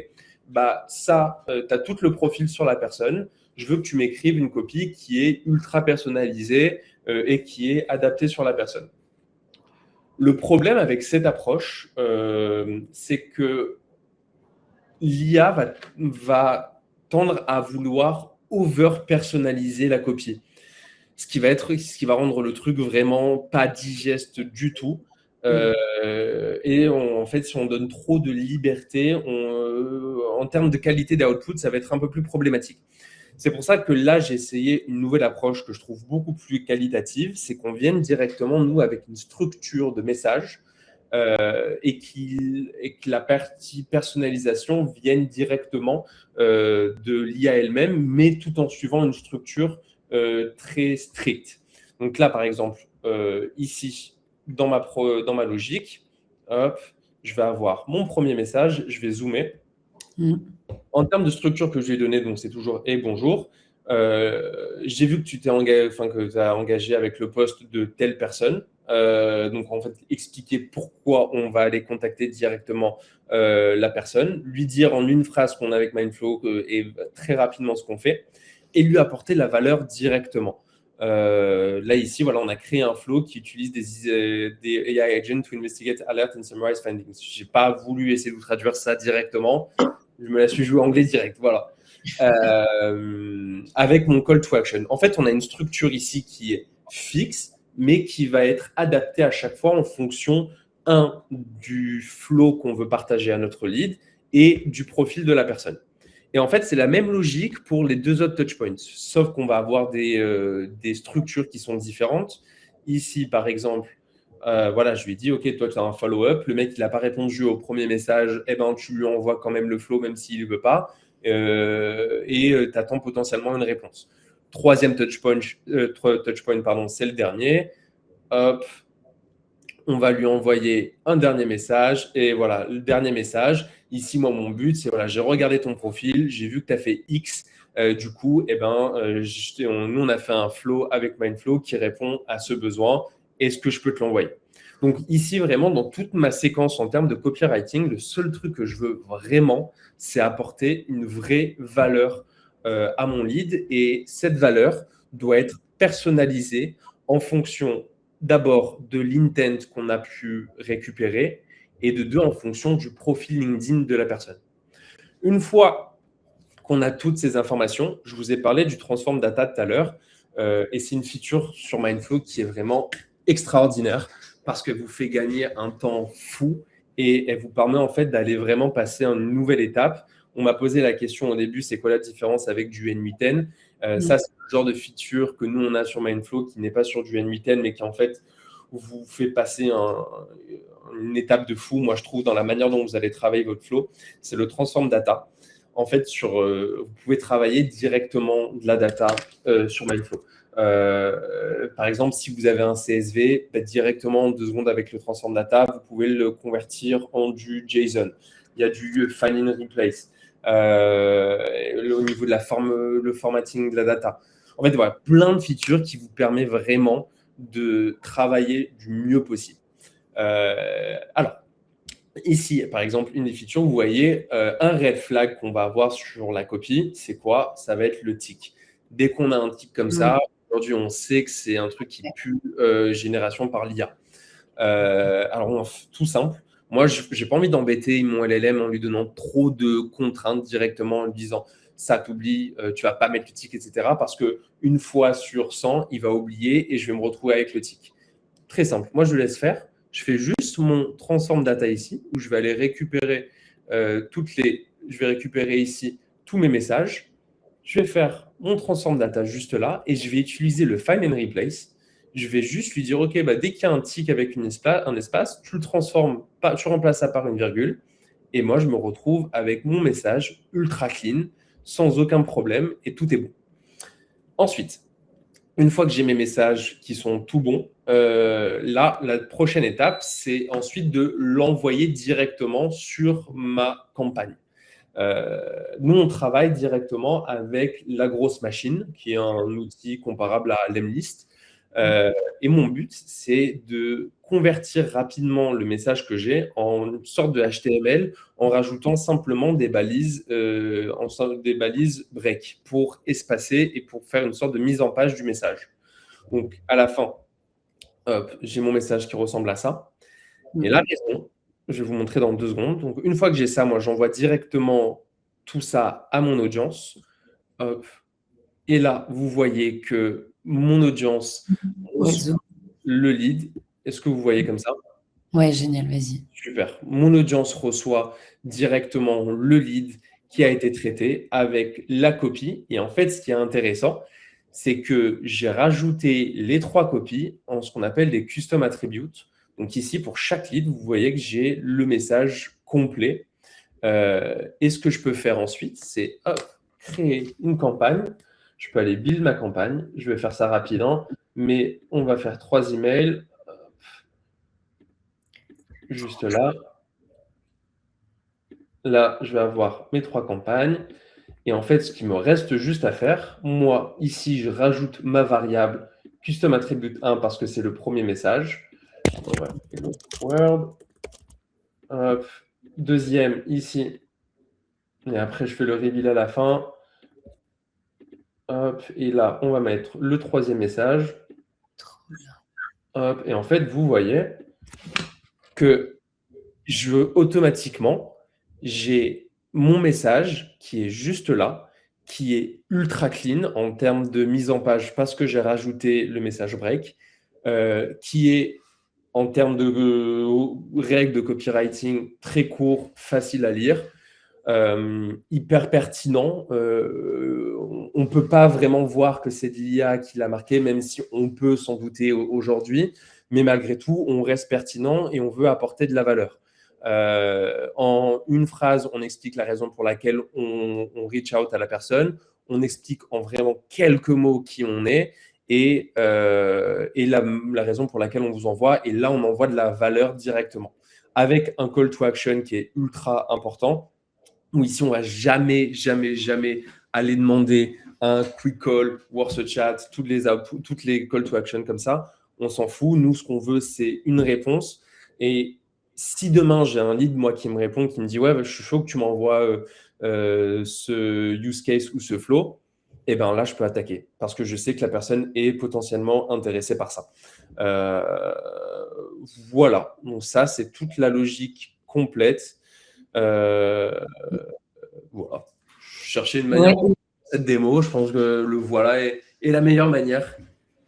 bah ça, tu as tout le profil sur la personne. Je veux que tu m'écrives une copie qui est ultra personnalisée et qui est adaptée sur la personne. Le problème avec cette approche, c'est que l'IA va tendre à vouloir over-personnaliser la copie. Ce qui va rendre le truc vraiment pas digeste du tout. En fait, si on donne trop de liberté, en termes de qualité d'output, ça va être un peu plus problématique. C'est pour ça que là, j'ai essayé une nouvelle approche que je trouve beaucoup plus qualitative, c'est qu'on vienne directement, nous, avec une structure de message et que la partie personnalisation vienne directement de l'IA elle-même, mais tout en suivant une structure très stricte. Donc là, par exemple, ici, dans ma logique, hop, je vais avoir mon premier message, je vais zoomer. En termes de structure que je lui ai donnée, donc c'est toujours et bonjour. J'ai vu que tu t'es engagé avec le poste de telle personne. Donc en fait, expliquer pourquoi on va aller contacter directement la personne, lui dire en une phrase qu'on a avec Mindflow et très rapidement ce qu'on fait, et lui apporter la valeur directement. Là ici, voilà, on a créé un flow qui utilise des AI agents to investigate, alert and summarize findings. J'ai pas voulu essayer de vous traduire ça directement. Je me la suis joué anglais direct, voilà. Avec mon call to action. En fait, on a une structure ici qui est fixe, mais qui va être adaptée à chaque fois en fonction, du flow qu'on veut partager à notre lead et du profil de la personne. Et en fait, c'est la même logique pour les deux autres touchpoints, sauf qu'on va avoir des structures qui sont différentes. Ici, par exemple, voilà, je lui ai dit, OK, toi, tu as un follow-up. Le mec, il n'a pas répondu au premier message. Eh ben, tu lui envoies quand même le flow, même s'il ne veut pas. Et tu attends potentiellement une réponse. Troisième touchpoint, pardon, c'est le dernier. Hop, on va lui envoyer un dernier message. Et voilà, le dernier message. Ici, moi, mon but, c'est, voilà, j'ai regardé ton profil, j'ai vu que tu as fait X. Du coup, eh ben, nous, on a fait un flow avec Mindflow qui répond à ce besoin. Est-ce que je peux te l'envoyer? Donc ici, vraiment, dans toute ma séquence en termes de copywriting, le seul truc que je veux vraiment, c'est apporter une vraie valeur à mon lead. Et cette valeur doit être personnalisée en fonction d'abord de l'intent qu'on a pu récupérer et de deux, en fonction du profil LinkedIn de la personne. Une fois qu'on a toutes ces informations, je vous ai parlé du Transform Data tout à l'heure, et c'est une feature sur Mindflow qui est vraiment extraordinaire parce qu'elle vous fait gagner un temps fou et elle vous permet en fait d'aller vraiment passer à une nouvelle étape. On m'a posé la question au début, c'est quoi la différence avec du N8N? Ça, c'est le genre de feature que nous, on a sur Mindflow qui n'est pas sur du N8N, mais qui en fait vous fait passer une étape de fou, moi je trouve, dans la manière dont vous allez travailler votre flow. C'est le Transform Data. En fait, vous pouvez travailler directement de la data sur Mindflow. Par exemple, si vous avez un CSV, directement en 2 secondes avec le Transform Data, vous pouvez le convertir en du JSON. Il y a du Find and Replace. Au niveau de le formatting de la data. En fait, voilà, plein de features qui vous permettent vraiment de travailler du mieux possible. Alors, ici, par exemple, une des features, vous voyez un red flag qu'on va avoir sur la copie, c'est quoi? Ça va être le tic. Dès qu'on a un tic comme ça, aujourd'hui, on sait que c'est un truc qui pue génération par l'IA. Alors, tout simple. Moi, je n'ai pas envie d'embêter mon LLM en lui donnant trop de contraintes directement en lui disant ça t'oublie, tu vas pas mettre le tic, etc. Parce qu'une fois sur 100, il va oublier et je vais me retrouver avec le tic. Très simple. Moi, je le laisse faire. Je fais juste mon transform data ici où je vais aller récupérer je vais récupérer ici tous mes messages. Je vais faire mon transform data juste là et je vais utiliser le find and replace. Je vais juste lui dire, OK, dès qu'il y a un tic avec un espace, tu le transformes, tu remplaces ça par une virgule. Et moi, je me retrouve avec mon message ultra clean, sans aucun problème, et tout est bon. Ensuite, une fois que j'ai mes messages qui sont tout bons, là, la prochaine étape, c'est ensuite de l'envoyer directement sur ma campagne. Nous, on travaille directement avec la grosse machine, qui est un outil comparable à Lemlist. Et mon but, c'est de convertir rapidement le message que j'ai en une sorte de HTML en rajoutant simplement des balises break pour espacer et pour faire une sorte de mise en page du message. Donc, à la fin, j'ai mon message qui ressemble à ça. Et la raison, je vais vous montrer dans 2 secondes. Donc, une fois que j'ai ça, moi, j'envoie directement tout ça à mon audience. Hop. Et là, vous voyez que mon audience, le lead, est-ce que vous voyez comme ça? Ouais, génial, vas-y. Super. Mon audience reçoit directement le lead qui a été traité avec la copie. Et en fait, ce qui est intéressant, c'est que j'ai rajouté les 3 copies en ce qu'on appelle des custom attributes. Donc ici, pour chaque lead, vous voyez que j'ai le message complet. Et ce que je peux faire ensuite, c'est créer une campagne. Je peux aller build ma campagne. Je vais faire ça rapidement, mais on va faire 3 emails. Juste là. Là, je vais avoir mes 3 campagnes. Et en fait, ce qui me reste juste à faire, moi, ici, je rajoute ma variable custom attribute 1 parce que c'est le premier message. Hello world. Hop. Deuxième, ici. Et après, je fais le reveal à la fin. Hop. Et là, on va mettre le troisième message. Hop. Et en fait, vous voyez que automatiquement, j'ai mon message qui est juste là, qui est ultra clean en termes de mise en page parce que j'ai rajouté le message break, qui est en termes de règles de copywriting très court, facile à lire, hyper pertinent. On ne peut pas vraiment voir que c'est l'IA qui l'a marqué, même si on peut s'en douter aujourd'hui. Mais malgré tout, on reste pertinent et on veut apporter de la valeur. En une phrase, on explique la raison pour laquelle on reach out à la personne. On explique en vraiment quelques mots qui on est et la raison pour laquelle on vous envoie. Et là, on envoie de la valeur directement avec un call to action qui est ultra important. Où ici, on va jamais aller demander un quick call, worth a chat, toutes les call to action comme ça. On s'en fout. Nous, ce qu'on veut, c'est une réponse. Et si demain, j'ai un lead, moi, qui me répond, qui me dit « Ouais, je suis chaud que tu m'envoies ce use case ou ce flow », et bien là, je peux attaquer parce que je sais que la personne est potentiellement intéressée par ça. Voilà. Donc ça, c'est toute la logique complète. Voilà. Je cherchais une manière Ouais. de cette démo. Je pense que le voilà est la meilleure manière.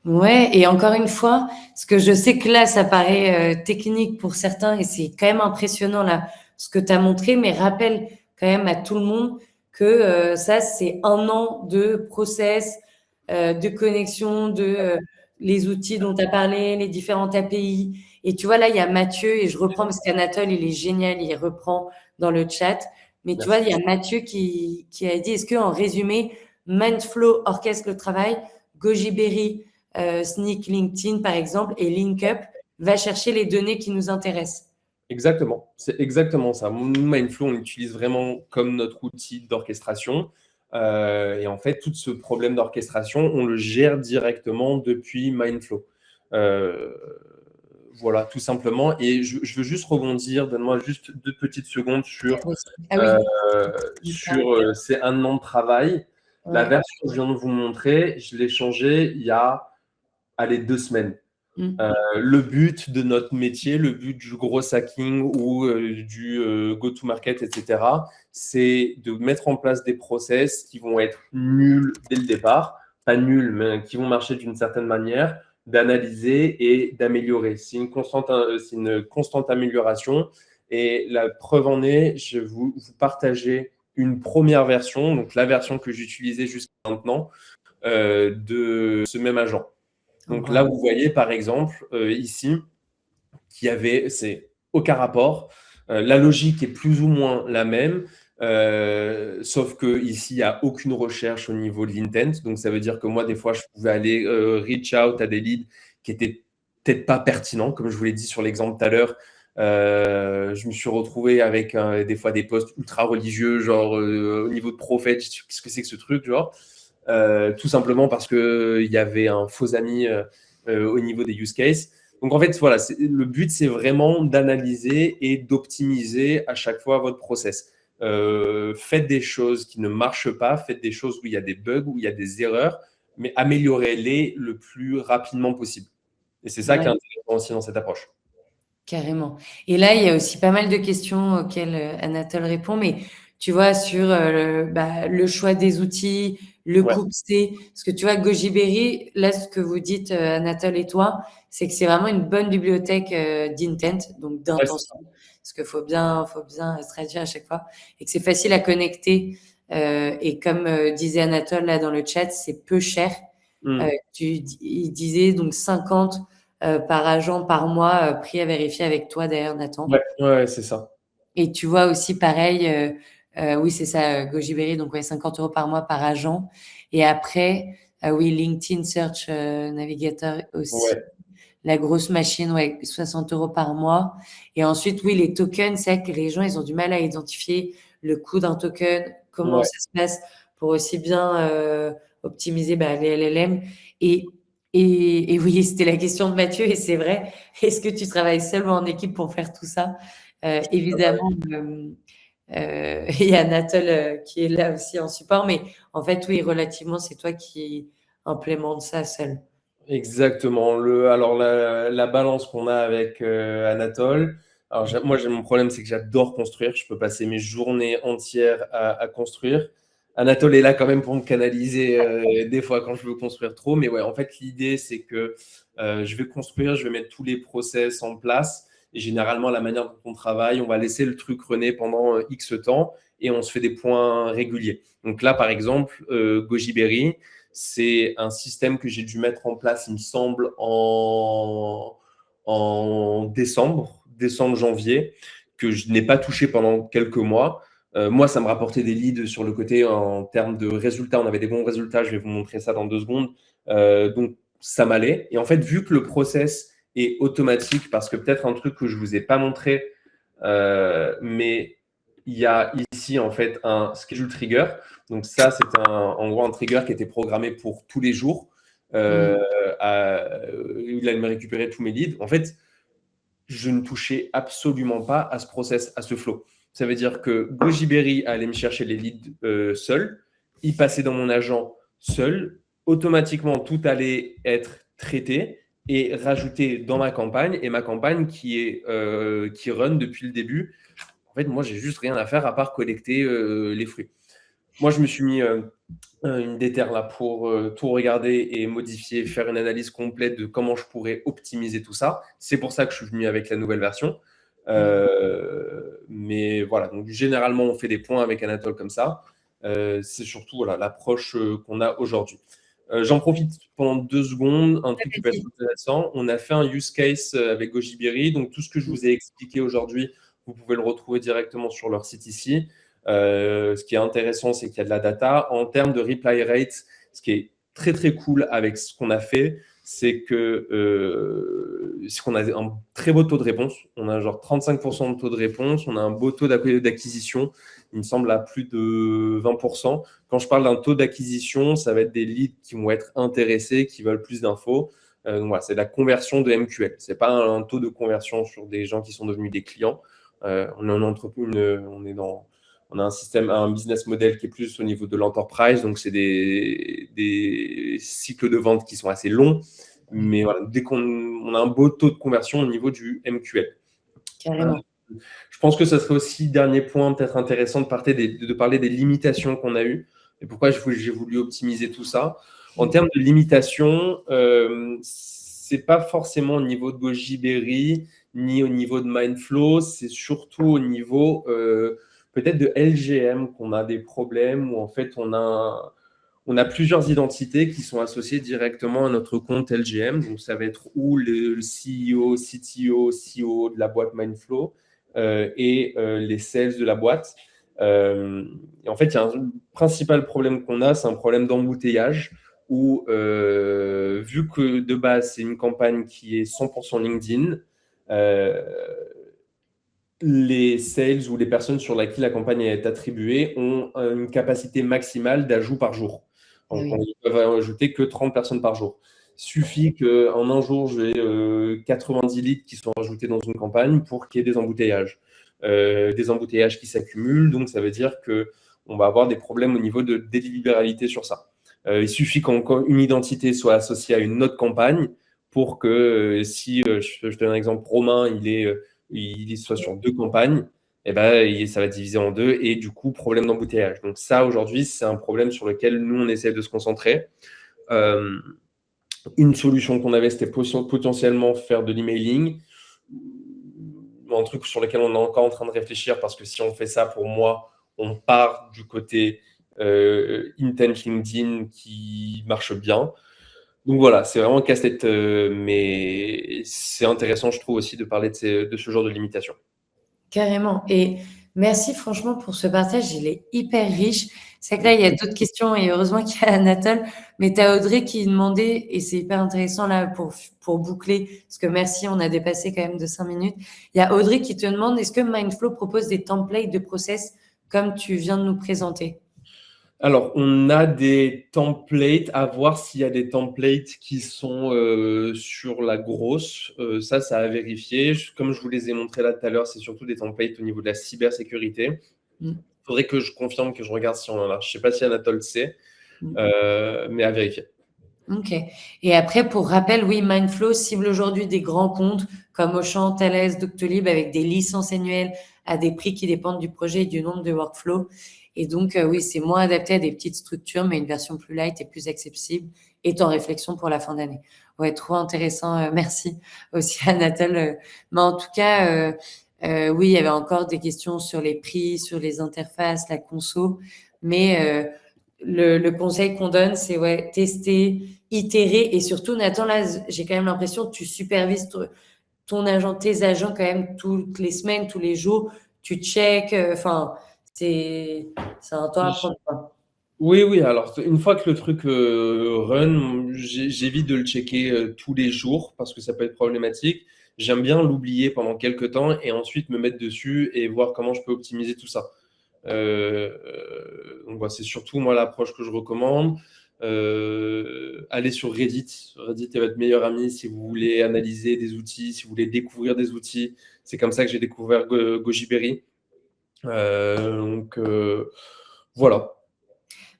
Ouais, et encore une fois, parce que je sais que là, ça paraît technique pour certains et c'est quand même impressionnant là, ce que tu as montré, mais rappelle quand même à tout le monde que ça, c'est 1 an de process, de connexion, de les outils dont tu as parlé, les différentes API. Et tu vois, là, il y a Mathieu, et je reprends parce qu'Anatole, il est génial, il reprend dans le chat. Mais tu vois, Merci. il y a Mathieu qui a dit, est-ce qu'en résumé, Mindflow orchestre le travail, Goji Berry, Sneak LinkedIn, par exemple, et LinkUp va chercher les données qui nous intéressent. Exactement. C'est exactement ça. Mindflow, on l'utilise vraiment comme notre outil d'orchestration. Et en fait, tout ce problème d'orchestration, on le gère directement depuis Mindflow. Voilà, tout simplement. Et je veux juste rebondir, donne-moi juste 2 petites secondes sur, Ah c'est 1 an de travail. La Ouais. version que je viens de vous montrer, je l'ai changée il y a, allez, 2 semaines. Le but de notre métier, le but du gros hacking ou du go-to-market, etc., c'est de mettre en place des process qui vont être nuls dès le départ, pas nuls, mais qui vont marcher d'une certaine manière, d'analyser et d'améliorer. C'est une constante amélioration. Et la preuve en est, je vais vous partager une première version, donc la version que j'utilisais jusqu'à maintenant, de ce même agent. Donc là, vous voyez par exemple ici c'est aucun rapport. La logique est plus ou moins la même, sauf que ici il n'y a aucune recherche au niveau de l'intent. Donc ça veut dire que moi, des fois, je pouvais aller reach out à des leads qui étaient peut-être pas pertinents, comme je vous l'ai dit sur l'exemple tout à l'heure. Je me suis retrouvé avec des fois des posts ultra religieux, genre au niveau de prophète, qu'est-ce que c'est que ce truc, genre tout simplement parce que il y avait un faux ami au niveau des use cases. Donc en fait, voilà, le but, c'est vraiment d'analyser et d'optimiser à chaque fois votre process. Faites des choses qui ne marchent pas, faites des choses où il y a des bugs, où il y a des erreurs, mais améliorez-les le plus rapidement possible. Et c'est ça qui est intéressant aussi dans cette approche. Carrément. Et là, il y a aussi pas mal de questions auxquelles Anatole répond, mais tu vois, sur le choix des outils, le Ouais, couple C. Parce que tu vois, Goji Berry, là, ce que vous dites, Anatole et toi, c'est que c'est vraiment une bonne bibliothèque d'intent, donc ouais, c'est d'intention. ça. Parce qu'il faut bien se traduire à chaque fois. Et que c'est facile à connecter. Et comme disait Anatole là dans le chat, c'est peu cher. Hmm. Il disait donc 50 par agent par mois, prix à vérifier avec toi d'ailleurs, Nathan. Ouais, ouais, c'est ça. Et tu vois aussi pareil, oui, c'est ça, Gojiberi, donc ouais, 50 € par mois par agent. Et après, oui, LinkedIn Search Navigator aussi. Ouais, La grosse machine, ouais, 60 € par mois. Et ensuite, oui, les tokens, c'est vrai que les gens, ils ont du mal à identifier le coût d'un token, comment ouais. ça se passe pour aussi bien optimiser les LLM. Et, et oui, c'était la question de Mathieu, et c'est vrai. Est-ce que tu travailles seul ou en équipe pour faire tout ça? Évidemment, il y a Anatole qui est là aussi en support, mais en fait, oui, relativement, c'est toi qui implémente ça seul. Exactement. Alors la balance qu'on a avec Anatole. Alors moi, j'ai mon problème, c'est que j'adore construire. Je peux passer mes journées entières à construire. Anatole est là quand même pour me canaliser des fois quand je veux construire trop. Mais ouais, en fait, l'idée, c'est que je vais construire, je vais mettre tous les process en place. Et généralement, la manière dont on travaille, on va laisser le truc runner pendant X temps et on se fait des points réguliers. Donc là, par exemple, Gojiberi, c'est un système que j'ai dû mettre en place, il me semble, en décembre, janvier, que je n'ai pas touché pendant quelques mois. Moi, ça me rapportait des leads sur le côté en termes de résultats. On avait des bons résultats, je vais vous montrer ça dans 2 secondes. Donc, ça m'allait. Et en fait, vu que le process est automatique, parce que peut-être un truc que je ne vous ai pas montré, mais il y a ici en fait un schedule trigger. Donc ça, c'est en gros un trigger qui était programmé pour tous les jours. Mm. Il allait me récupérer tous mes leads. En fait, je ne touchais absolument pas à ce process, à ce flow. Ça veut dire que Gojiberi allait me chercher les leads seul. Il passait dans mon agent seul. Automatiquement, tout allait être traité et rajouté dans ma campagne. Et ma campagne qui run depuis le début, en fait, moi, j'ai juste rien à faire à part collecter les fruits. Moi, je me suis mis une déterre là pour tout regarder et modifier, faire une analyse complète de comment je pourrais optimiser tout ça. C'est pour ça que je suis venu avec la nouvelle version. Mm. Mais voilà, donc généralement, on fait des points avec Anatole comme ça. C'est surtout voilà, l'approche qu'on a aujourd'hui. J'en profite pendant 2 secondes, un truc qui peut être Vas-y. intéressant. On a fait un use case avec Gojiberi. Donc, tout ce que je vous ai expliqué aujourd'hui, vous pouvez le retrouver directement sur leur site ici. Ce qui est intéressant, c'est qu'il y a de la data. En termes de reply rate, ce qui est très très cool avec ce qu'on a fait, c'est qu'on a un très beau taux de réponse. On a genre 35% de taux de réponse. On a un beau taux d'acquisition, il me semble, à plus de 20%. Quand je parle d'un taux d'acquisition, ça va être des leads qui vont être intéressés, qui veulent plus d'infos. Donc voilà, c'est la conversion de MQL. Ce n'est pas un taux de conversion sur des gens qui sont devenus des clients. On est en entreprise, on a un système, un business model qui est plus au niveau de l'enterprise, donc c'est des cycles de vente qui sont assez longs, mais voilà, dès qu'on a un beau taux de conversion au niveau du MQL. Carrément. Je pense que ça serait aussi, dernier point, peut-être intéressant de parler des limitations qu'on a eues et pourquoi j'ai voulu optimiser tout ça. En termes de limitations, c'est pas forcément au niveau de Gojiberi ni au niveau de Mindflow, c'est surtout au niveau peut-être de LGM qu'on a des problèmes où en fait on a plusieurs identités qui sont associées directement à notre compte LGM. Donc ça va être ou le CEO, CTO, CEO de la boîte Mindflow et les sales de la boîte. Et en fait, il y a un principal problème qu'on a, c'est un problème d'embouteillage où, vu que de base, c'est une campagne qui est 100% LinkedIn, euh, les sales ou les personnes sur qui la campagne est attribuée ont une capacité maximale d'ajout par jour. Ah Donc, on oui. ne peut ajouter que 30 personnes par jour. Il suffit qu'en un jour, j'ai 90 leads qui sont ajoutés dans une campagne pour qu'il y ait des embouteillages. Des embouteillages qui s'accumulent, donc ça veut dire qu'on va avoir des problèmes au niveau de délivrabilité sur ça. Il suffit qu'une identité soit associée à une autre campagne pour que si, je te donne un exemple, Romain, il soit sur 2 campagnes, et ben, ça va diviser en deux et du coup, problème d'embouteillage. Donc ça, aujourd'hui, c'est un problème sur lequel nous, on essaie de se concentrer. Une solution qu'on avait, c'était potentiellement faire de l'emailing. Un truc sur lequel on est encore en train de réfléchir parce que si on fait ça, pour moi, on part du côté intent LinkedIn qui marche bien. Donc voilà, c'est vraiment casse-tête, mais c'est intéressant, je trouve, aussi de parler de ce genre de limitation. Carrément. Et merci franchement pour ce partage, il est hyper riche. C'est que là, il y a d'autres questions et heureusement qu'il y a Anatole, mais tu as Audrey qui demandait, et c'est hyper intéressant là pour boucler, parce que merci, on a dépassé quand même de 5 minutes. Il y a Audrey qui te demande, est-ce que Mindflow propose des templates de process comme tu viens de nous présenter? Alors, on a des templates, à voir s'il y a des templates qui sont sur la grosse. Ça à vérifier. Comme je vous les ai montrés là tout à l'heure, c'est surtout des templates au niveau de la cybersécurité. Il faudrait que je confirme, que je regarde si on en a. Je ne sais pas si Anatole sait, mais à vérifier. Ok. Et après, pour rappel, oui, Mindflow cible aujourd'hui des grands comptes comme Auchan, Thales, Doctolib avec des licences annuelles à des prix qui dépendent du projet et du nombre de workflows. Et donc, oui, c'est moins adapté à des petites structures, mais une version plus light et plus accessible est en réflexion pour la fin d'année. Ouais, trop intéressant. Merci aussi, Anatole. Mais en tout cas, oui, il y avait encore des questions sur les prix, sur les interfaces, la conso. Mais le conseil qu'on donne, c'est ouais, tester, itérer. Et surtout, Nathan, là, j'ai quand même l'impression que tu supervises ton agent, tes agents quand même toutes les semaines, tous les jours. Tu check. Enfin, c'est un temps à prendre, quoi. Oui, oui. Alors, une fois que le truc run, j'évite de le checker tous les jours parce que ça peut être problématique. J'aime bien l'oublier pendant quelques temps et ensuite me mettre dessus et voir comment je peux optimiser tout ça. Donc, voilà, c'est surtout moi l'approche que je recommande. Allez sur Reddit. Reddit est votre meilleur ami si vous voulez analyser des outils, si vous voulez découvrir des outils. C'est comme ça que j'ai découvert Gojiberry. Donc, voilà.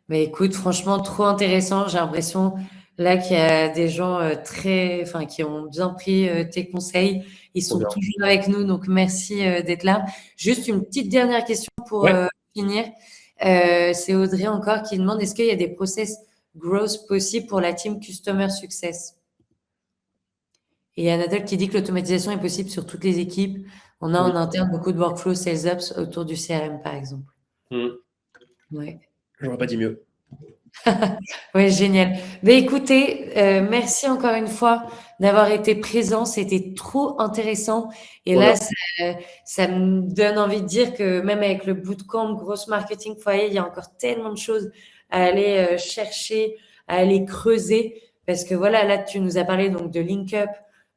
Mais écoute, franchement, trop intéressant. J'ai l'impression là qu'il y a des gens enfin, qui ont bien pris tes conseils. Ils Trop sont bien. toujours avec nous, donc merci d'être là. Juste une petite dernière question pour Ouais. finir. C'est Audrey encore qui demande, est-ce qu'il y a des process growth possibles pour la team Customer Success? Et il y a Nadal qui dit que l'automatisation est possible sur toutes les équipes. On a Oui. en interne beaucoup de workflow sales ops autour du CRM, par exemple. Ouais. J'aurais pas dit mieux. Ouais, génial. Ben, écoutez, merci encore une fois d'avoir été présent. C'était trop intéressant. Et Voilà. là, ça me donne envie de dire que même avec le bootcamp Grosse Marketing Foyer, il y a encore tellement de choses à aller chercher, à aller creuser. Parce que voilà, là, tu nous as parlé donc de LinkUp,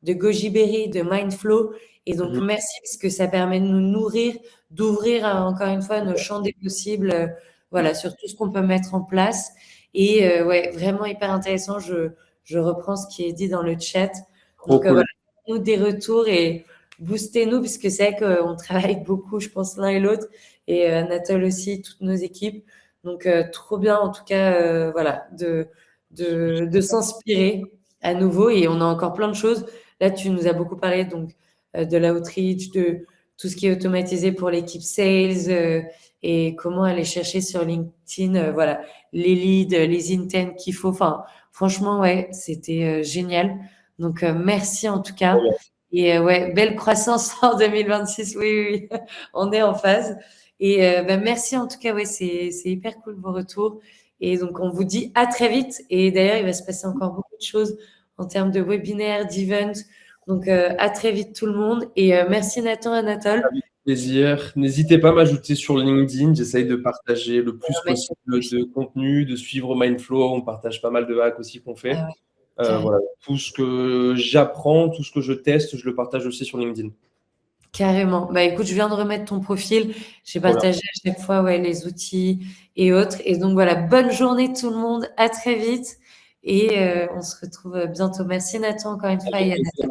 de Gojiberry, de Mindflow. Et donc, merci parce que ça permet de nous nourrir, d'ouvrir encore une fois nos champs des possibles, voilà, sur tout ce qu'on peut mettre en place. Et ouais, vraiment hyper intéressant. Je reprends ce qui est dit dans le chat. Trop Donc cool. voilà, nous des retours et boostez-nous, puisque c'est vrai qu'on travaille beaucoup, je pense, l'un et l'autre. Et Anatole aussi, toutes nos équipes. Donc trop bien, en tout cas, voilà, de s'inspirer à nouveau. Et on a encore plein de choses. Là, tu nous as beaucoup parlé donc de l'outreach, de tout ce qui est automatisé pour l'équipe sales et comment aller chercher sur LinkedIn, voilà, les leads, les intents qu'il faut. Enfin, franchement, ouais, c'était génial. Donc, merci en tout cas. Et ouais, belle croissance en 2026. Oui, oui, oui. On est en phase. Et merci en tout cas. Ouais, c'est hyper cool vos retours. Et donc, on vous dit à très vite. Et d'ailleurs, il va se passer encore beaucoup de choses en termes de webinaires, d'events. Donc, à très vite tout le monde. Et merci Nathan, Anatole. Avec plaisir. N'hésitez pas à m'ajouter sur LinkedIn. J'essaye de partager le plus Mettre ton possible profil. de contenu, de suivre Mindflow. On partage pas mal de hacks aussi qu'on fait. Ah ouais, carrément. Voilà. Tout ce que j'apprends, tout ce que je teste, je le partage aussi sur LinkedIn. Carrément. Bah écoute, je viens de remettre ton profil. J'ai Trop bien. partagé à chaque fois ouais, les outils et autres. Et donc voilà, bonne journée tout le monde. À très vite. Et on se retrouve bientôt. Merci Nathan encore une fois. Avec Et à plaisir.